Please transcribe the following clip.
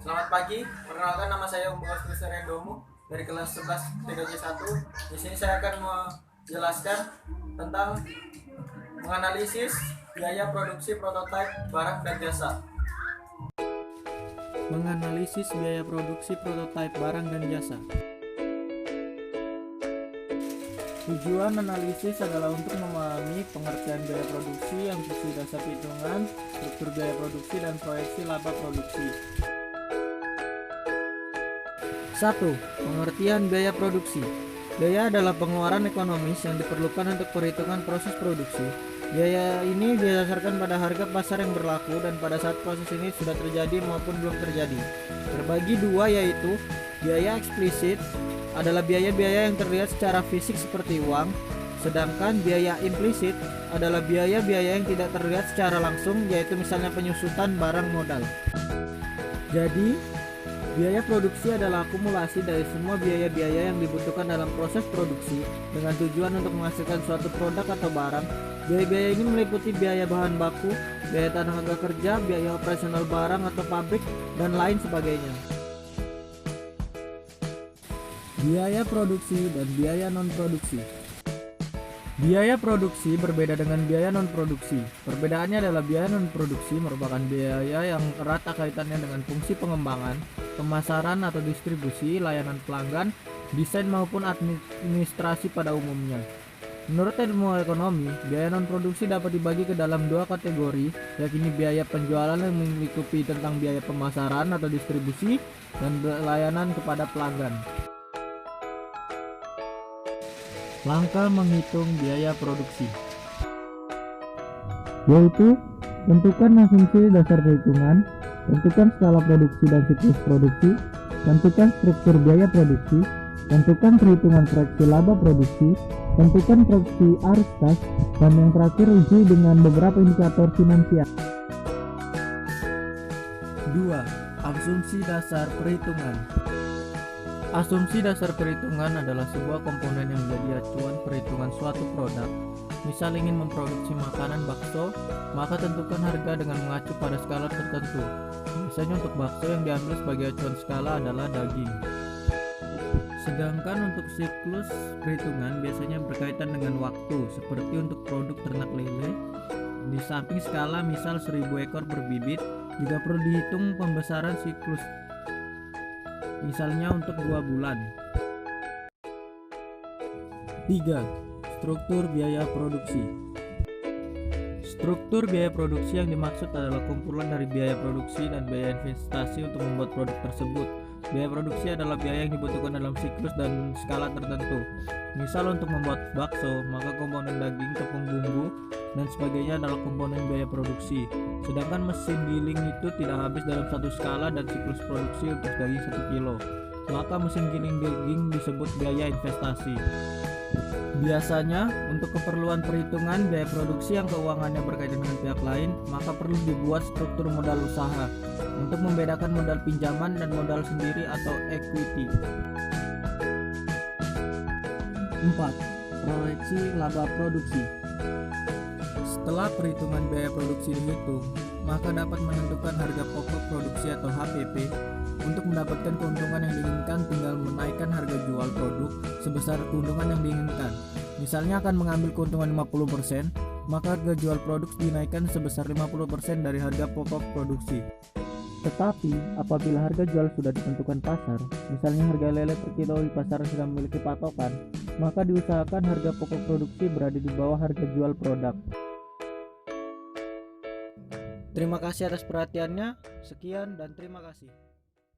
Selamat pagi, perkenalkan nama saya Umar Kristian Rendomu dari kelas 11 TKJ 1. Di sini saya akan menjelaskan tentang menganalisis biaya produksi prototipe barang dan jasa. Menganalisis biaya produksi prototipe barang dan jasa. Tujuan analisis adalah untuk memahami pengertian biaya produksi yang sesuai dasar perhitungan, struktur biaya produksi, dan proyeksi laba produksi. 1. Pengertian biaya produksi. Biaya adalah pengeluaran ekonomis yang diperlukan untuk perhitungan proses produksi. Biaya ini didasarkan pada harga pasar yang berlaku dan pada saat proses ini sudah terjadi maupun belum terjadi. Terbagi dua, yaitu biaya eksplisit adalah biaya-biaya yang terlihat secara fisik seperti uang, sedangkan biaya implisit adalah biaya-biaya yang tidak terlihat secara langsung, yaitu misalnya penyusutan barang modal. Jadi, biaya produksi adalah akumulasi dari semua biaya-biaya yang dibutuhkan dalam proses produksi dengan tujuan untuk menghasilkan suatu produk atau barang. Biaya-biaya ini meliputi biaya bahan baku, biaya tenaga kerja, biaya operasional barang atau pabrik, dan lain sebagainya. Biaya produksi dan biaya non-produksi. Biaya produksi berbeda dengan biaya non-produksi. Perbedaannya adalah biaya non-produksi merupakan biaya yang erat kaitannya dengan fungsi pengembangan, pemasaran atau distribusi, layanan pelanggan, desain maupun administrasi pada umumnya. Menurut ilmu ekonomi, biaya non-produksi dapat dibagi ke dalam dua kategori, yakni biaya penjualan yang meliputi tentang biaya pemasaran atau distribusi dan layanan kepada pelanggan. Langkah menghitung biaya produksi, yaitu tentukan asumsi dasar perhitungan, tentukan skala produksi dan siklus produksi, tentukan struktur biaya produksi, tentukan perhitungan proyeksi laba produksi, tentukan proyeksi arus kas, dan yang terakhir uji dengan beberapa indikator finansial. 2. Asumsi dasar perhitungan. Asumsi dasar perhitungan adalah sebuah komponen yang menjadi acuan perhitungan suatu produk. Misal ingin memproduksi makanan bakso, maka tentukan harga dengan mengacu pada skala tertentu. Biasanya untuk bakso yang diambil sebagai acuan skala adalah daging. Sedangkan untuk siklus perhitungan biasanya berkaitan dengan waktu, seperti untuk produk ternak lele. Di samping skala misal 1000 ekor per bibit, juga perlu dihitung pembesaran siklus, misalnya untuk 2 bulan. 3. Struktur biaya produksi. Struktur biaya produksi yang dimaksud adalah kumpulan dari biaya produksi dan biaya investasi untuk membuat produk tersebut. Biaya produksi adalah biaya yang dibutuhkan dalam siklus dan skala tertentu. Misal untuk membuat bakso, maka komponen daging, tepung bumbu, dan sebagainya adalah komponen biaya produksi. Sedangkan mesin giling itu tidak habis dalam satu skala dan siklus produksi untuk daging 1 kilo. Maka mesin giling daging disebut biaya investasi. Biasanya untuk keperluan perhitungan biaya produksi yang keuangannya berkaitan dengan pihak lain, maka perlu dibuat struktur modal usaha untuk membedakan modal pinjaman dan modal sendiri atau equity. 4. Proyeksi laba produksi. Setelah perhitungan biaya produksi dihitung, maka dapat menentukan harga pokok produksi atau HPP. Untuk mendapatkan keuntungan yang diinginkan, tinggal menaikkan harga jual produk sebesar keuntungan yang diinginkan. Misalnya akan mengambil keuntungan 50%, maka harga jual produk dinaikkan sebesar 50% dari harga pokok produksi. Tetapi apabila harga jual sudah ditentukan pasar, misalnya harga lele per kilo di pasaran sudah memiliki patokan, maka diusahakan harga pokok produksi berada di bawah harga jual produk. Terima kasih atas perhatiannya. Sekian dan terima kasih.